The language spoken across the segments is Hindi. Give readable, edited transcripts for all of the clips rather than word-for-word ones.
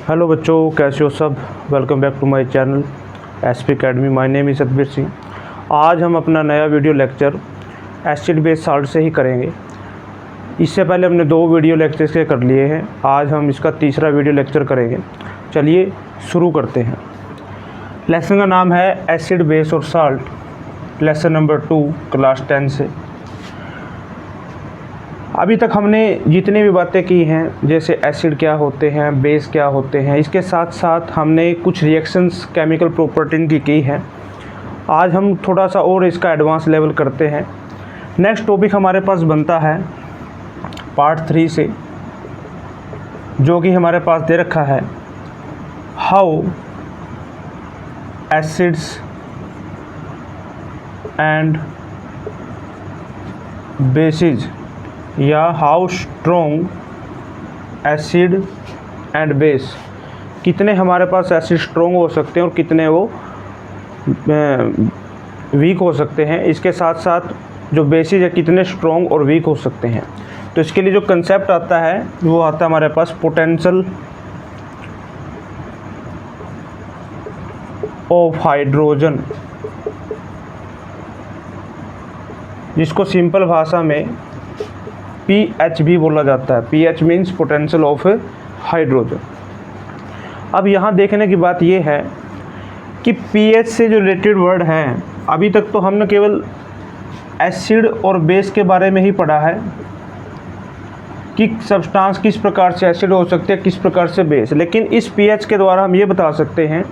हेलो बच्चों, कैसे हो सब। Welcome back to my channel SP academy. My name is Satbir Singh. आज हम अपना नया video lecture acid base salt से ही करेंगे। इससे पहले हमने 2 वीडियो लेक्चर्स के कर लिए हैं। आज हम इसका तीसरा वीडियो लेक्चर करेंगे। चलिए शुरू करते हैं। लेसन का नाम है एसिड बेस और साल्ट, लेसन नंबर 2 क्लास 10 से। अभी तक हमने जितनी भी बातें की हैं, जैसे एसिड क्या होते हैं, बेस क्या होते हैं, इसके साथ साथ हमने कुछ रिएक्शंस केमिकल प्रॉपर्टी की है। आज हम थोड़ा सा और इसका एडवांस लेवल करते हैं। नेक्स्ट टॉपिक हमारे पास बनता है पार्ट 3 से, जो कि हमारे पास दे रखा है हाउ एसिड्स एंड बेसिस या how strong acid and base, कितने हमारे पास एसिड स्ट्रॉन्ग हो सकते हैं और कितने वो वीक हो सकते हैं। इसके साथ साथ जो बेसिस है कितने स्ट्रॉन्ग और वीक हो सकते हैं। तो इसके लिए जो कंसेप्ट आता है वो आता है हमारे पास पोटेंशियल ऑफ हाइड्रोजन, जिसको सिंपल भाषा में पीएच भी बोला जाता है। PH means potential of hydrogen. अब यहाँ देखने की बात यह है कि पीएच से जो रिलेटेड वर्ड हैं, अभी तक तो हमने केवल एसिड और बेस के बारे में ही पढ़ा है कि सब्सटेंस किस प्रकार से एसिड हो सकते हैं, किस प्रकार से बेस। लेकिन इस पीएच के द्वारा हम ये बता सकते हैं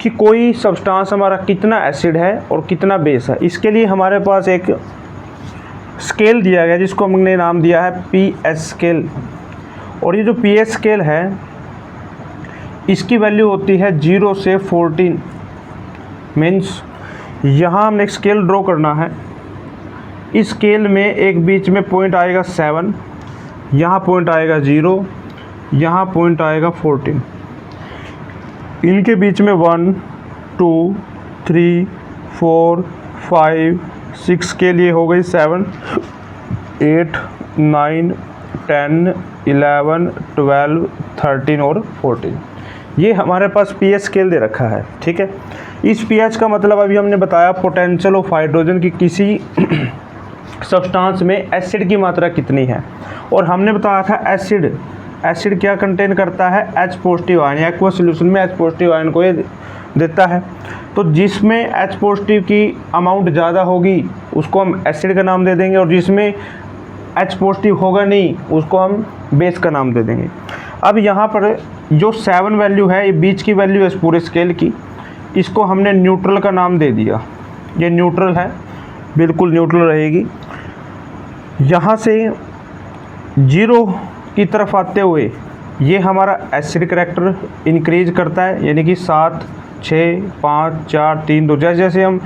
कि कोई सब्सटेंस हमारा कितना एसिड है और कितना बेस है। इसके लिए हमारे पास एक स्केल दिया गया जिसको हमने नाम दिया है पीएच स्केल। और ये जो पीएच स्केल है इसकी वैल्यू होती है 0 से 14। मीन्स यहाँ हमने एक स्केल ड्रॉ करना है। इस स्केल में एक बीच में पॉइंट आएगा 7, यहाँ पॉइंट आएगा 0, यहाँ पॉइंट आएगा 14। इनके बीच में 1 2 3 4 5 6 के लिए हो गई 7 8 9 10 11 12 13 और 14। ये हमारे पास पीएच स्केल दे रखा है। ठीक है, इस पीएच का मतलब अभी हमने बताया पोटेंशियल ऑफ हाइड्रोजन की किसी सब्सटेंस में एसिड की मात्रा कितनी है। और हमने बताया था एसिड क्या कंटेन करता है, H positive ion. Aqua solution में H पॉजिटिव आयन को ये देता है। तो जिसमें H पॉजिटिव की अमाउंट ज़्यादा होगी उसको हम एसिड का नाम दे देंगे, और जिसमें H पॉजिटिव होगा नहीं उसको हम बेस का नाम दे देंगे। अब यहाँ पर जो 7 वैल्यू है, ये बीच की वैल्यू है इस पूरे स्केल की, इसको हमने न्यूट्रल का नाम दे दिया। ये न्यूट्रल है, बिल्कुल न्यूट्रल रहेगी। यहाँ से 0 की तरफ आते हुए ये हमारा एसिड करैक्टर इंक्रीज करता है, यानी कि 7 6 5 4 3 2। जैसे जैसे हम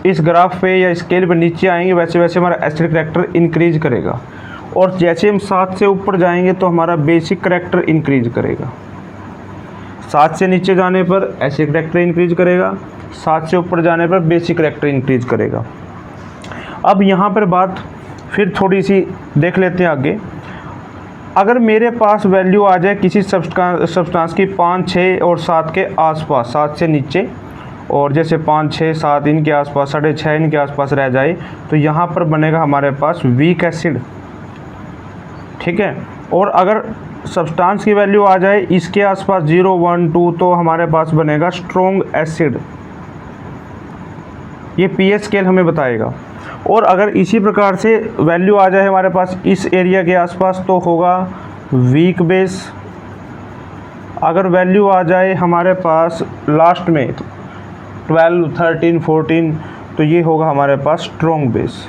इस ग्राफ पे या स्केल पे नीचे आएंगे वैसे वैसे हमारा एसिड करैक्टर इंक्रीज करेगा। और जैसे हम 7 से ऊपर जाएंगे तो हमारा बेसिक करैक्टर इंक्रीज करेगा। 7 से नीचे जाने पर एसिड करैक्टर इंक्रीज करेगा, 7 से ऊपर जाने पर बेसिक करैक्टर इंक्रीज करेगा। अब यहाँ पर बात फिर थोड़ी सी देख लेते हैं आगे। अगर मेरे पास वैल्यू आ जाए किसी सब्सटेंस की 5 6 और 7 के आसपास, 7 से नीचे, और जैसे 5 6 7 इनके आसपास, 6.5 इनके आसपास रह जाए, तो यहाँ पर बनेगा हमारे पास वीक एसिड। ठीक है, और अगर सब्सटेंस की वैल्यू आ जाए इसके आसपास 0 1 2, तो हमारे पास बनेगा स्ट्रॉन्ग एसिड। ये पीएच स्केल हमें बताएगा। और अगर इसी प्रकार से वैल्यू आ जाए हमारे पास इस एरिया के आसपास तो होगा वीक बेस। अगर वैल्यू आ जाए हमारे पास लास्ट में 12 13 14, तो ये होगा हमारे पास स्ट्रॉन्ग बेस।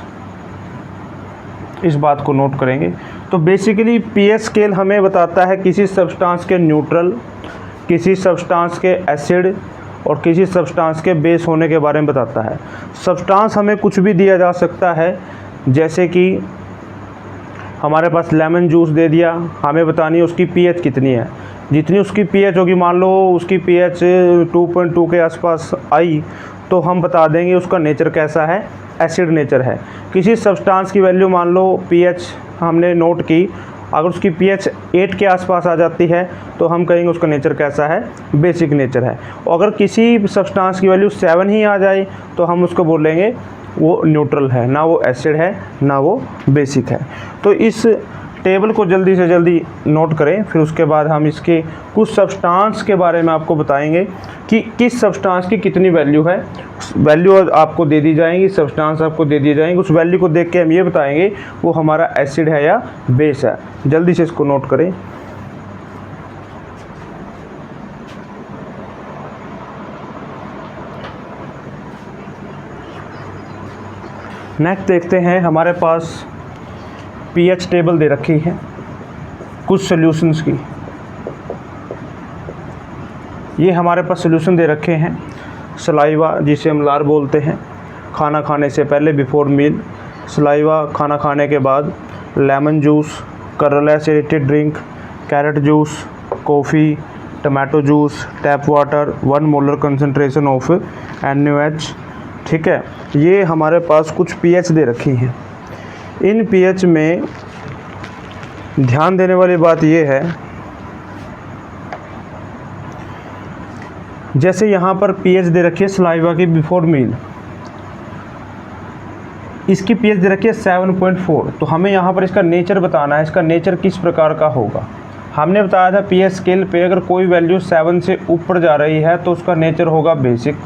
इस बात को नोट करेंगे। तो बेसिकली पीएच स्केल हमें बताता है किसी सब्सटेंस के न्यूट्रल, किसी सब्सटेंस के एसिड और किसी सब्सटेंस के बेस होने के बारे में बताता है। सब्सटेंस हमें कुछ भी दिया जा सकता है, जैसे कि हमारे पास लेमन जूस दे दिया, हमें बतानी है उसकी पीएच कितनी है। जितनी उसकी पीएच होगी, मान लो उसकी पीएच 2.2 के आसपास आई, तो हम बता देंगे उसका नेचर कैसा है, एसिड नेचर है। किसी सब्सटेंस की वैल्यू मान लो पीएच हमने नोट की अगर उसकी pH 8 के आसपास आ जाती है तो हम कहेंगे उसका नेचर कैसा है, बेसिक नेचर है। और अगर किसी सब्सटेंस की वैल्यू 7 ही आ जाए तो हम उसको बोलेंगे वो न्यूट्रल है, ना वो एसिड है ना वो बेसिक है। तो इस टेबल को जल्दी से जल्दी नोट करें, फिर उसके बाद हम इसके कुछ सब्सटेंस के बारे में आपको बताएंगे कि किस सब्सटेंस की कितनी वैल्यू है। वैल्यू आपको दे दी जाएंगी, सब्सटेंस आपको दे दिए जाएंगे, उस वैल्यू को देख के हम ये बताएंगे वो हमारा एसिड है या बेस है। जल्दी से इसको नोट करें। नेक्स्ट देखते हैं, हमारे पास pH टेबल दे रखी है कुछ सॉल्यूशंस की। ये हमारे पास सॉल्यूशन दे रखे हैं। सलाइवा जिसे हम लार बोलते हैं, खाना खाने से पहले बिफोर मील, सलाइवा खाना खाने के बाद, lemon juice, carbonated drink, carrot juice, coffee, tomato juice, tap water, 1 molar concentration of NaOH। ठीक है, ये हमारे पास कुछ pH दे रखी हैं। इन pH में ध्यान देने वाली बात ये है, जैसे यहाँ पर pH दे रखी है सलाइवा की बिफोर मील, इसकी pH दे रखी है 7.4। तो हमें यहाँ पर इसका नेचर बताना है, इसका नेचर किस प्रकार का होगा। हमने बताया था pH स्केल पे अगर कोई वैल्यू 7 से ऊपर जा रही है तो उसका नेचर होगा बेसिक,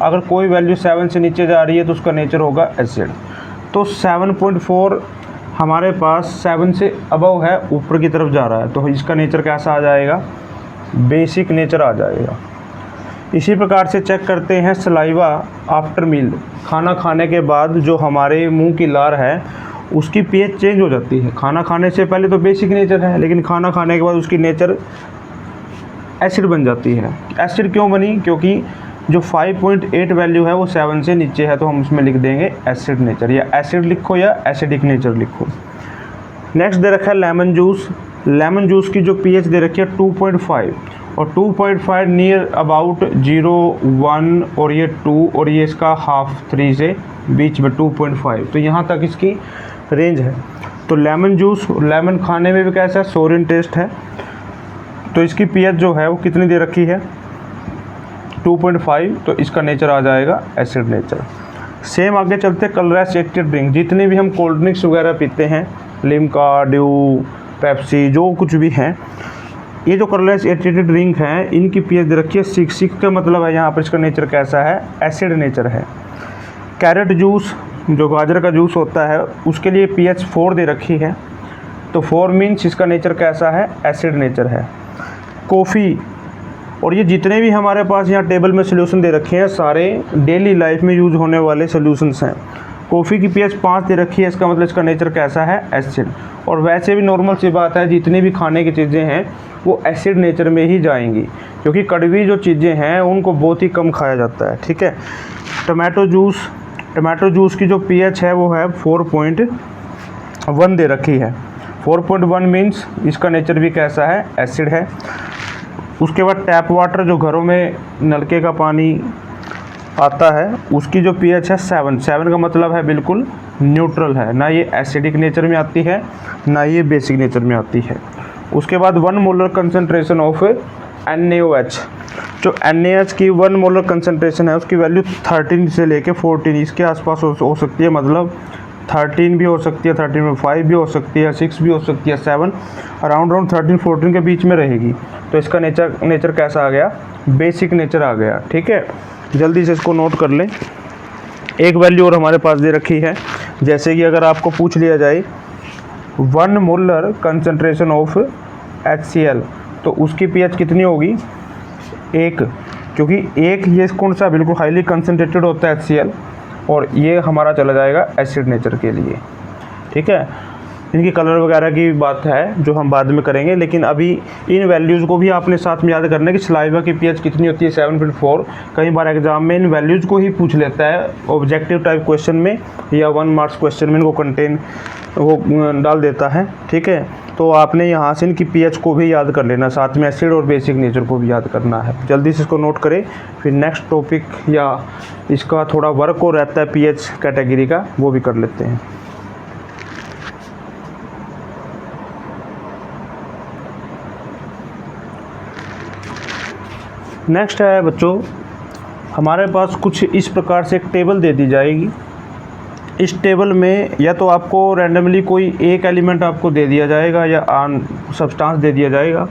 अगर कोई वैल्यू 7 से नीचे जा रही है तो उसका नेचर होगा एसिड। तो 7.4 हमारे पास 7 से अबव है, ऊपर की तरफ जा रहा है, तो इसका नेचर कैसा आ जाएगा, बेसिक नेचर आ जाएगा। इसी प्रकार से चेक करते हैं सलाइवा आफ्टर मील, खाना खाने के बाद जो हमारे मुंह की लार है उसकी pH चेंज हो जाती है। खाना खाने से पहले तो बेसिक नेचर है, लेकिन खाना खाने के बाद उसकी नेचर एसिड बन जाती है। एसिड क्यों बनी, क्योंकि जो 5.8 वैल्यू है वो 7 से नीचे है, तो हम उसमें लिख देंगे एसिड नेचर, या एसिड लिखो या एसिडिक नेचर लिखो। नेक्स्ट दे रखा है लेमन जूस। लेमन जूस की जो pH दे रखी है 2.5, और 2.5 नियर अबाउट 0, 1 और ये 2 और ये इसका हाफ 3 से बीच में 2.5, तो यहाँ तक इसकी रेंज है। तो लेमन जूस, लेमन खाने में भी कैसा है, सोरिन टेस्ट है, तो इसकी pH जो है वो कितनी दे रखी है 2.5, तो इसका नेचर आ जाएगा एसिड नेचर। सेम आगे चलते हैं कलर एसिडेटेड ड्रिंक, जितने भी हम कोल्ड ड्रिंक्स वगैरह पीते हैं, लिम्का, ड्यू, पेप्सी, जो कुछ भी हैं, ये जो कलर एसिडेटेड ड्रिंक हैं इनकी pH दे रखी है 6 का मतलब है यहाँ पर इसका नेचर कैसा है, एसिड नेचर है। कैरेट जूस जो गाजर का जूस होता है उसके लिए pH 4 दे रखी है, तो 4 मीन्स इसका नेचर कैसा है, एसिड नेचर है। कॉफ़ी, और ये जितने भी हमारे पास यहाँ टेबल में सॉल्यूशन दे रखे हैं सारे डेली लाइफ में यूज़ होने वाले सॉल्यूशंस हैं। कॉफ़ी की pH 5 दे रखी है, इसका मतलब इसका नेचर कैसा है, एसिड। और वैसे भी नॉर्मल सी बात है, जितनी भी खाने की चीज़ें हैं वो एसिड नेचर में ही जाएंगी, क्योंकि कड़वी जो चीज़ें हैं उनको बहुत ही कम खाया जाता है। ठीक है, टमाटो जूस, टमाटो जूस की जो pH है वो है 4.1 दे रखी है। 4.1 मीन्स इसका नेचर भी कैसा है, एसिड है। उसके बाद टैप वाटर जो घरों में नलके का पानी आता है उसकी जो pH है 7 का मतलब है बिल्कुल न्यूट्रल है, ना ये एसिडिक नेचर में आती है ना ये बेसिक नेचर में आती है। उसके बाद 1 मोलर कंसनट्रेशन ऑफ NaOH, जो NaOH की 1 मोलर कंसनट्रेशन है उसकी वैल्यू 13 से लेके 14 इसके आसपास हो सकती है, मतलब 13 भी हो सकती है, 13.5 भी हो सकती है, 6 भी हो सकती है, 7 अराउंड 13-14 के बीच में रहेगी। तो इसका नेचर कैसा आ गया, बेसिक नेचर आ गया। ठीक है, जल्दी से इसको नोट कर लें। एक वैल्यू और हमारे पास दे रखी है, जैसे कि अगर आपको पूछ लिया जाए 1 मोलर कंसनट्रेशन ऑफ HCl, तो उसकी pH कितनी होगी, 1, क्योंकि एक ये कौन सा बिल्कुल हाईली कंसनट्रेटेड होता है HCl, और ये हमारा चला जाएगा एसिड नेचर के लिए। ठीक है, इनकी कलर वगैरह की बात है जो हम बाद में करेंगे, लेकिन अभी इन वैल्यूज़ को भी आपने साथ में याद करना है कि सलाइवा की pH कितनी होती है 7.4। कई बार एग्जाम में इन वैल्यूज़ को ही पूछ लेता है ऑब्जेक्टिव टाइप क्वेश्चन में या 1 मार्क्स क्वेश्चन में, इनको वो डाल देता है। ठीक है, तो आपने यहाँ से इनकी pH को भी याद कर लेना, साथ में एसिड और बेसिक नेचर को भी याद करना है। जल्दी से इसको नोट करें, फिर नेक्स्ट टॉपिक या इसका थोड़ा वर्क और रहता है pH कैटेगरी का, वो भी कर लेते हैं। नेक्स्ट है बच्चों, हमारे पास कुछ इस प्रकार से एक टेबल दे दी जाएगी। इस टेबल में या तो आपको रैंडमली कोई एक एलिमेंट आपको दे दिया जाएगा या सब्सटेंस दे दिया जाएगा,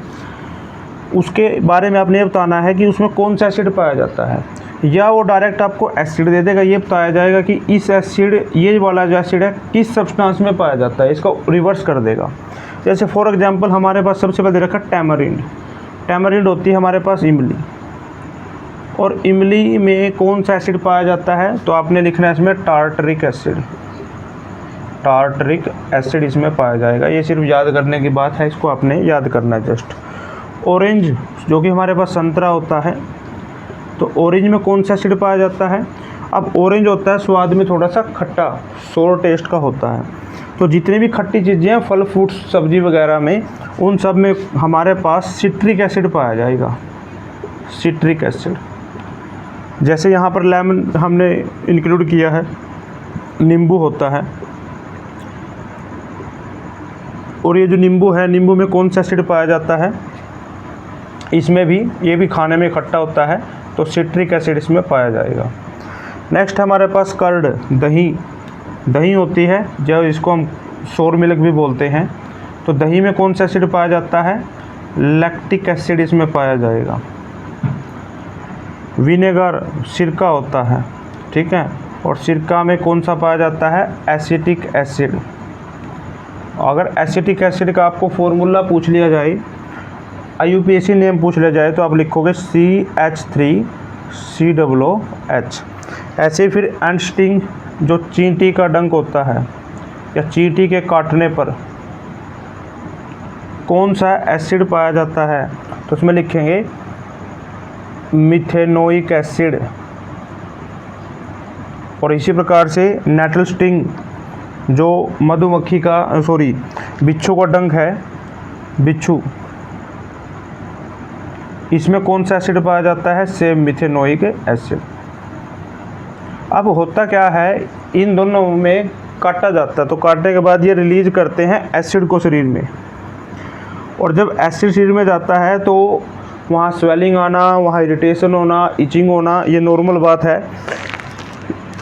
उसके बारे में आपने ये बताना है कि उसमें कौन सा एसिड पाया जाता है, या वो डायरेक्ट आपको एसिड दे देगा, ये बताया जाएगा कि इस एसिड, ये वाला जो एसिड है किस सब्सटेंस में पाया जाता है, इसको रिवर्स कर देगा। जैसे फॉर एग्जांपल हमारे पास सबसे पहले रखा टैमरिंड। टैमरिंड होती है हमारे पास इमली, और इमली में कौन सा एसिड पाया जाता है, तो आपने लिखना है इसमें टार्टरिक एसिड। टार्टरिक एसिड इसमें पाया जाएगा। ये सिर्फ याद करने की बात है, इसको आपने याद करना है जस्ट। ऑरेंज, जो कि हमारे पास संतरा होता है, तो ऑरेंज में कौन सा एसिड पाया जाता है। अब ऑरेंज होता है स्वाद में थोड़ा सा खट्टा, सोर टेस्ट का होता है, तो जितनी भी खट्टी चीज़ें हैं फल फ्रूट्स सब्जी वगैरह में, उन सब में हमारे पास सिट्रिक एसिड पाया जाएगा। सिट्रिक एसिड, जैसे यहाँ पर लेमन हमने इंक्लूड किया है, नींबू होता है, और ये जो नींबू है, नींबू में कौन सा एसिड पाया जाता है, इसमें भी, ये भी खाने में खट्टा होता है, तो सिट्रिक एसिड इसमें पाया जाएगा। नेक्स्ट हमारे पास कर्ड, दही। दही होती है जो इसको हम सोर मिल्क भी बोलते हैं, तो दही में कौन सा एसिड पाया जाता है, लैक्टिक एसिड इसमें पाया जाएगा। विनेगर, सिरका होता है, ठीक है, और सिरका में कौन सा पाया जाता है, एसिटिक एसिड। अगर एसिटिक एसिड का आपको फॉर्मूला पूछ लिया जाए, IUPAC नेम पूछ लिया जाए, तो आप लिखोगे CH3COOH। ऐसे फिर एंटस्टिंग, जो चींटी का डंक होता है या चींटी के काटने पर कौन सा एसिड पाया जाता है, तो उसमें लिखेंगे मिथेनोइक एसिड। और इसी प्रकार से नेटल स्टिंग, जो मधुमक्खी का बिच्छू का डंक है, बिच्छू, इसमें कौन सा एसिड पाया जाता है, सेम मिथेनोइक एसिड। अब होता क्या है, इन दोनों में काटा जाता है, तो काटने के बाद ये रिलीज करते हैं एसिड को शरीर में, और जब एसिड शरीर में जाता है तो वहाँ स्वेलिंग आना, वहाँ इरिटेशन होना, इचिंग होना, ये नॉर्मल बात है।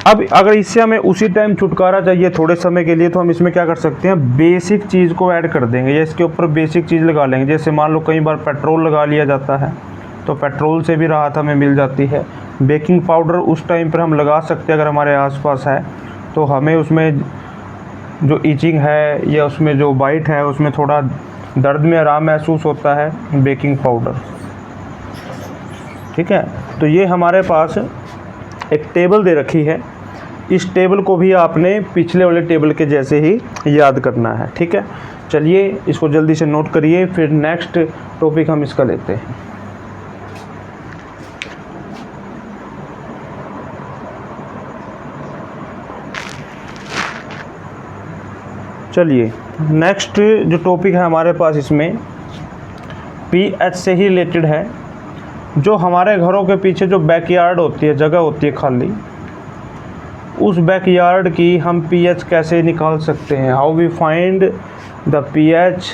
अब अगर इससे हमें उसी टाइम छुटकारा चाहिए थोड़े समय के लिए, तो हम इसमें क्या कर सकते हैं, बेसिक चीज़ को ऐड कर देंगे, या इसके ऊपर बेसिक चीज़ लगा लेंगे। जैसे मान लो कई बार पेट्रोल लगा लिया जाता है, तो पेट्रोल से भी राहत हमें मिल जाती है। बेकिंग पाउडर उस टाइम पर हम लगा सकते हैं अगर हमारे आसपास है, तो हमें उसमें जो इचिंग है या उसमें जो बाइट है, उसमें थोड़ा दर्द में आराम महसूस होता है, बेकिंग पाउडर, ठीक है। तो ये हमारे पास एक टेबल दे रखी है, इस टेबल को भी आपने पिछले वाले टेबल के जैसे ही याद करना है, ठीक है। चलिए इसको जल्दी से नोट करिए, फिर नेक्स्ट टॉपिक हम इसका लेते हैं। चलिए नेक्स्ट जो टॉपिक है हमारे पास, इसमें pH से ही रिलेटेड है। जो हमारे घरों के पीछे जो बैकयार्ड होती है, जगह होती है खाली, उस बैकयार्ड की हम pH कैसे निकाल सकते हैं, how we find the pH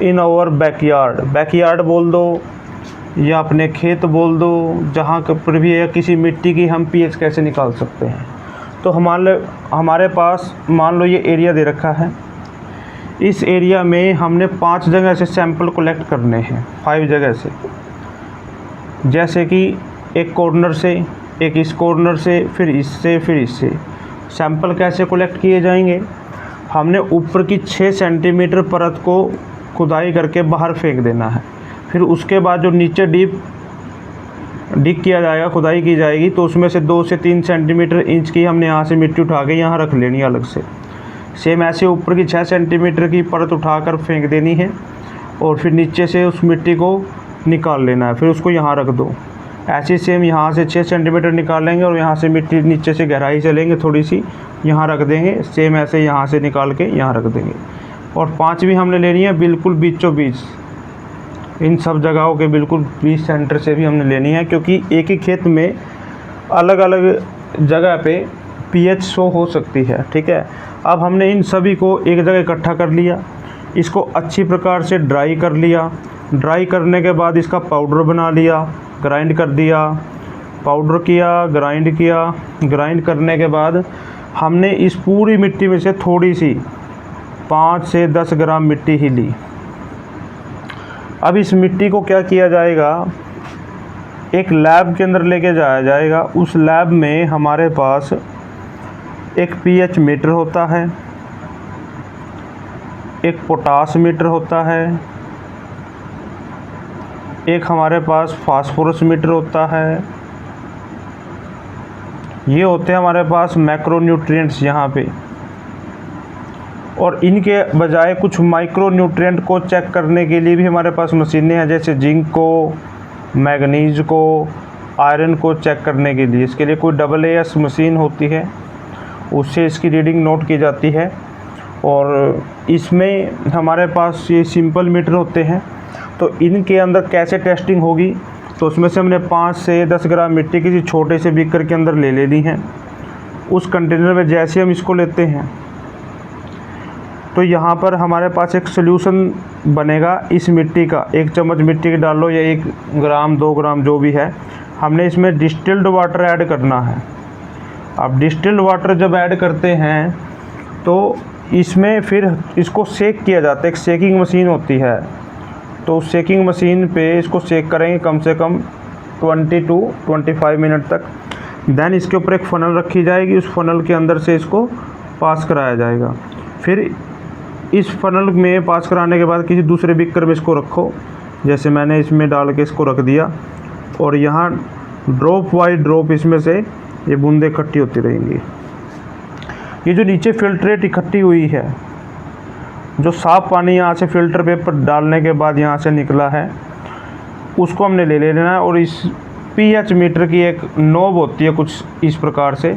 in our backyard. Backyard बोल दो या अपने खेत बोल दो, जहाँ पर भी है किसी मिट्टी की, हम pH कैसे निकाल सकते हैं। तो हमारे पास मान लो ये एरिया दे रखा है, इस एरिया में हमने 5 जगह से सैंपल कलेक्ट करने हैं, 5 जगह से। जैसे कि एक कॉर्नर से, एक इस कॉर्नर से, फिर इससे, फिर इससे। सैंपल कैसे कलेक्ट किए जाएंगे, हमने ऊपर की 6 सेंटीमीटर परत को खुदाई करके बाहर फेंक देना है। फिर उसके बाद जो नीचे डिग किया जाएगा, खुदाई की जाएगी, तो उसमें से 2 से 3 सेंटीमीटर इंच की हमने यहाँ से मिट्टी उठा के यहाँ रख लेनी अलग से। सेम ऐसे ऊपर की 6 सेंटीमीटर की परत उठाकर फेंक देनी है, और फिर नीचे से उस मिट्टी को निकाल लेना है, फिर उसको यहाँ रख दो। ऐसे सेम यहाँ से 6 सेंटीमीटर निकालेंगे और यहाँ से मिट्टी नीचे से गहराई से लेंगे थोड़ी सी, यहाँ रख देंगे। सेम ऐसे यहाँ से निकाल के यहाँ रख देंगे। और 5वीं हमने लेनी है बिल्कुल बीचों बीच, इन सब जगहों के बिल्कुल बीच सेंटर से भी हमने लेनी है, क्योंकि एक ही खेत में अलग अलग जगह पे pH शो हो सकती है, ठीक है। अब हमने इन सभी को एक जगह इकट्ठा कर लिया, इसको अच्छी प्रकार से ड्राई कर लिया। ड्राई करने के बाद इसका पाउडर बना लिया। ग्राइंड कर दिया, पाउडर किया, ग्राइंड किया। ग्राइंड करने के बाद हमने इस पूरी मिट्टी में से थोड़ी सी 5 से 10 ग्राम मिट्टी ही ली। अब इस मिट्टी को क्या किया जाएगा, एक लैब के अंदर लेके जाया जाएगा। उस लैब में हमारे पास एक पीएच मीटर होता है, एक पोटाश मीटर होता है, एक हमारे पास फास्फोरस मीटर होता है। ये होते हैं हमारे पास मैक्रोन्यूट्रिएंट्स यहाँ पे। और इनके बजाय कुछ माइक्रो न्यूट्रिएंट को चेक करने के लिए भी हमारे पास मशीनें हैं, जैसे जिंक को, मैग्नीज को, आयरन को चेक करने के लिए। इसके लिए कोई AAS मशीन होती है, उससे इसकी रीडिंग नोट की जाती है। और इसमें हमारे पास ये सिंपल मीटर होते हैं, तो इनके अंदर कैसे टेस्टिंग होगी, तो उसमें से हमने 5 से 10 ग्राम मिट्टी किसी छोटे से बीकर के अंदर ले लेनी है। उस कंटेनर में जैसे हम इसको लेते हैं तो यहाँ पर हमारे पास एक सोल्यूशन बनेगा इस मिट्टी का। 1 चम्मच मिट्टी के डाल लो या 1 ग्राम 2 ग्राम जो भी है, हमने इसमें डिस्टिल्ड वाटर ऐड करना है। अब डिस्टिल्ड वाटर जब ऐड करते हैं तो इसमें फिर इसको सेक किया जाता है। एक सेकिंग मशीन होती है, तो उस सेकिंग मशीन पे इसको सेक करेंगे कम से कम 20 to 25 मिनट तक। देन इसके ऊपर एक फ़नल रखी जाएगी, उस फ़नल के अंदर से इसको पास कराया जाएगा। फिर इस फ़नल में पास कराने के बाद किसी दूसरे बीकर में इसको रखो, जैसे मैंने इसमें डाल के इसको रख दिया। और यहाँ ड्रॉप बाई ड्रॉप इसमें से ये बूंदें इकट्ठी होती रहेंगी। ये जो नीचे फिल्ट्रेट इकट्ठी हुई है, जो साफ़ पानी यहाँ से फ़िल्टर पेपर डालने के बाद यहाँ से निकला है, उसको हमने ले लेना है। और इस पीएच मीटर की एक नोब होती है, कुछ इस प्रकार से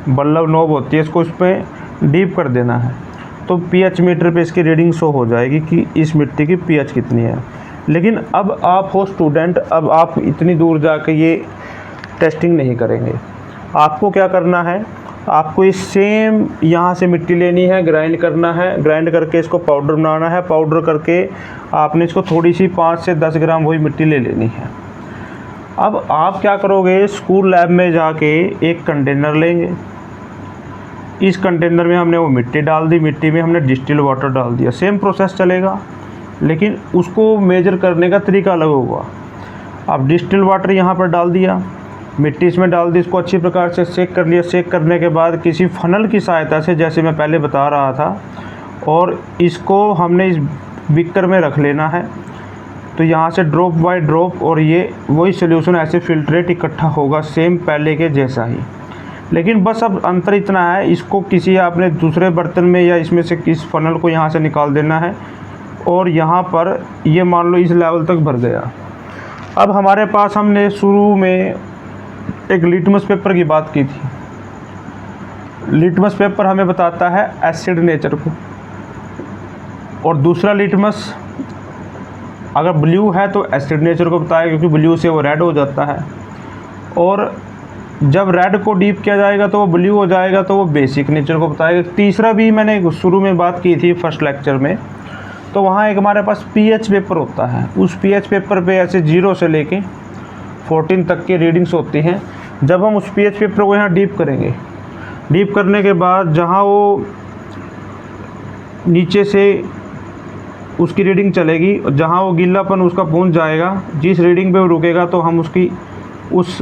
बल्लभ नोब होती है, इसको इस पर डीप कर देना है। तो पीएच मीटर पे इसकी रीडिंग शो हो जाएगी कि इस मिट्टी की पीएच कितनी है। लेकिन अब आप हो स्टूडेंट, अब आप इतनी दूर जाकर ये टेस्टिंग नहीं करेंगे। आपको क्या करना है, आपको इस सेम यहाँ से मिट्टी लेनी है, ग्राइंड करना है, ग्राइंड करके इसको पाउडर बनाना है। पाउडर करके आपने इसको थोड़ी सी 5 से 10 ग्राम वही मिट्टी ले लेनी है। अब आप क्या करोगे, स्कूल लैब में जाके एक कंटेनर लेंगे। इस कंटेनर में हमने वो मिट्टी डाल दी, मिट्टी में हमने डिस्टिल्ड वाटर डाल दिया। सेम प्रोसेस चलेगा, लेकिन उसको मेजर करने का तरीका अलग होगा। अब डिस्टिल्ड वाटर यहाँ पर डाल दिया, मिट्टी इसमें डाल दी, इसको अच्छी प्रकार से सेक कर लिया। सेक करने के बाद किसी फ़नल की सहायता से, जैसे मैं पहले बता रहा था, और इसको हमने इस बीकर में रख लेना है। तो यहाँ से ड्रॉप बाय ड्रॉप, और ये वही सोल्यूशन ऐसे फिल्ट्रेट इकट्ठा होगा सेम पहले के जैसा ही। लेकिन बस अब अंतर इतना है, इसको किसी आपने दूसरे बर्तन में या इसमें से इस फ़नल को यहाँ से निकाल देना है, और यहाँ पर ये मान लो इस लेवल तक भर गया। अब हमारे पास, हमने शुरू में एक लिटमस पेपर की बात की थी। लिटमस पेपर हमें बताता है एसिड नेचर को, और दूसरा लिटमस अगर ब्लू है तो एसिड नेचर को बताएगा, क्योंकि ब्लू से वो रेड हो जाता है। और जब रेड को डीप किया जाएगा तो वो ब्लू हो जाएगा, तो वो बेसिक नेचर को बताएगा। तीसरा भी मैंने शुरू में बात की थी फर्स्ट लेक्चर में, तो वहाँ एक हमारे पास पीएच पेपर होता है। उस पीएच पेपर पे ऐसे 0 से लेके 14 तक की रीडिंग्स होती हैं। जब हम उस पीएच पेपर को यहाँ डीप करेंगे, डीप करने के बाद जहाँ वो नीचे से उसकी रीडिंग चलेगी, जहाँ वो गीलापन उसका पहुँच जाएगा, जिस रीडिंग पे वो रुकेगा, तो हम उसकी उस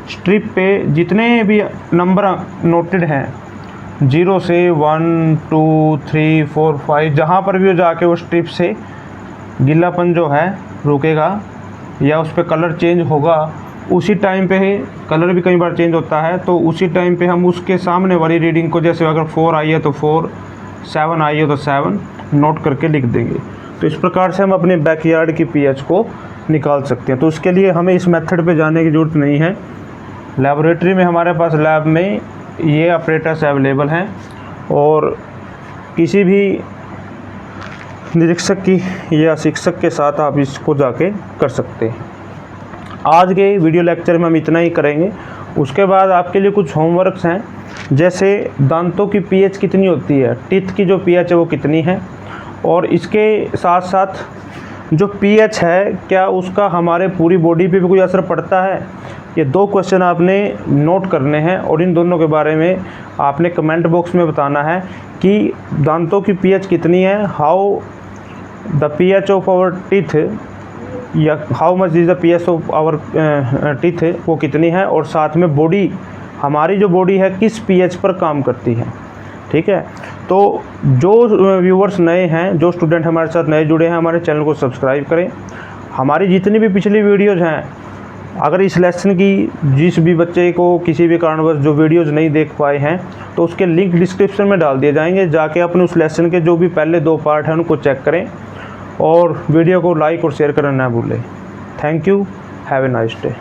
स्ट्रिप पे जितने भी नंबर नोटेड हैं 0 से 1 2 3 4 5, जहाँ पर भी वो जाके वो स्ट्रिप से गीलापन जो है रुकेगा या उस पर कलर चेंज होगा, उसी टाइम पे कलर भी कई बार चेंज होता है, तो उसी टाइम पे हम उसके सामने वाली रीडिंग को, जैसे अगर 4 आई है तो 4, 7 आई है तो 7 नोट करके लिख देंगे। तो इस प्रकार से हम अपने बैकयार्ड की पीएच को निकाल सकते हैं। तो उसके लिए हमें इस मेथड पे जाने की ज़रूरत नहीं है। लैबोरेटरी में हमारे पास लैब में ये ऑपरेटर्स अवेलेबल हैं, और किसी भी निरीक्षक की या शिक्षक के साथ आप इसको जाके कर सकते हैं। आज के वीडियो लेक्चर में हम इतना ही करेंगे। उसके बाद आपके लिए कुछ होमवर्क्स हैं, जैसे दांतों की पीएच कितनी होती है, टीथ की जो पीएच है वो कितनी है, और इसके साथ साथ जो pH है क्या उसका हमारे पूरी बॉडी पे भी कोई असर पड़ता है? ये 2 क्वेश्चन आपने नोट करने हैं और इन दोनों के बारे में आपने कमेंट बॉक्स में बताना है कि दांतों की pH कितनी है, how the pH of our teeth या how much is the pH of our teeth वो कितनी है, और साथ में बॉडी, हमारी जो बॉडी है किस pH पर काम करती है। ठीक है, तो जो व्यूवर्स नए हैं, जो स्टूडेंट हमारे साथ नए जुड़े हैं, हमारे चैनल को सब्सक्राइब करें। हमारी जितनी भी पिछली वीडियोज़ हैं, अगर इस लेसन की जिस भी बच्चे को किसी भी कारणवश जो वीडियोज़ नहीं देख पाए हैं तो उसके लिंक डिस्क्रिप्शन में डाल दिए जाएंगे, जाके अपने उस लेसन के जो भी पहले 2 पार्ट हैं उनको चेक करें और वीडियो को लाइक और शेयर करना ना भूलें। Thank you, have a nice day.